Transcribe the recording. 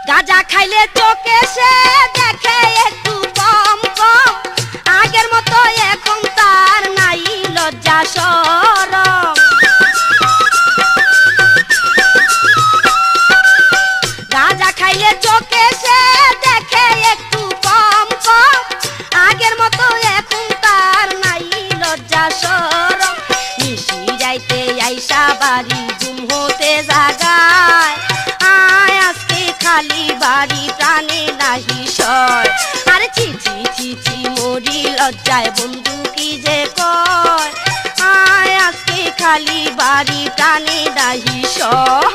গাঁজা খাইলে চোখে সে দেখে একটু কম কম, আগের মতো এখন তার নাই লজ্জা শরম। গাঁজা খাইলে চোখে সে দেখে একটু কম কম, আগের মতো এখন তার নাই লজ্জা শরম। নিশি যাইতে আইসা বাড়ি ঘুম হতে জাগায়, আয় আজকে খালি বাড়ি প্রাণে নাহি সয়। আরে ছি ছি ছি ছি মরি লজ্জায় বন্ধু কি যে কয়, আয় আজকে খালি বাড়ি প্রাণে নাহি সয়।